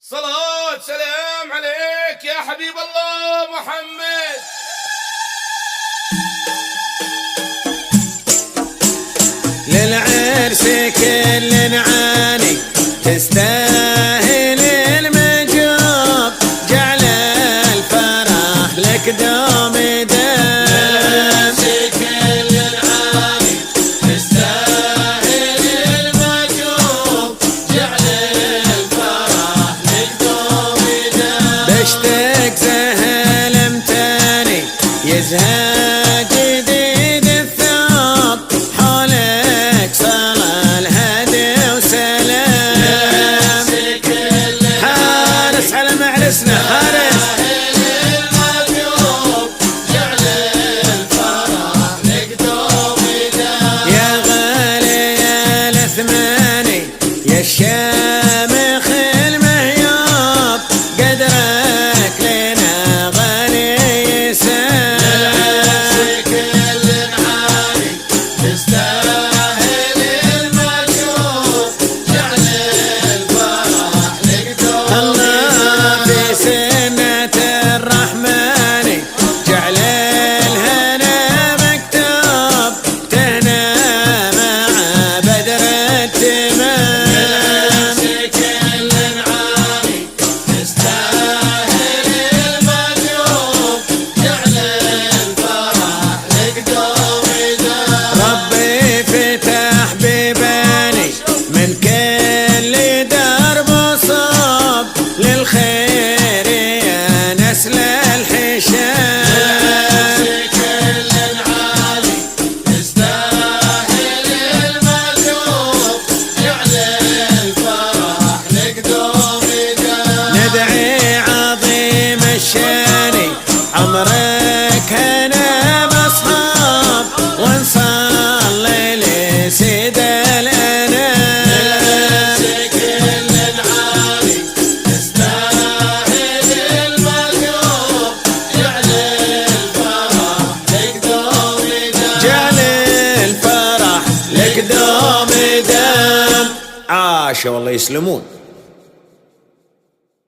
صلاة سلام عليك يا حبيب الله محمد. للعرس كل نعاني تستاهل المجوب، جعل الفرح لك دوم دام. كل نعاني تستاهل المجوب، جعل الفرح لك دوم دام. بشتك زهل امتاني يزهق جديد الثوب، حولك صلى الهدي وسلام. حارس على معرسنا حارس. يا غالي يا الأثماني يا الشامخ المهيوب، قدرك لنا غالي يسام. الله في سنة الرحمن جعل الهنا مكتوب، تهنى مع بدر التمام. ربي فتح بيباني من كل درب صوب، للخير يا نسل الحشام. ندعي عظيم الشان عمرك هنا بصحاب، ونصلي لسيد الأنام. جعل الفرح لك دوم دام. عاش والله يسلمون.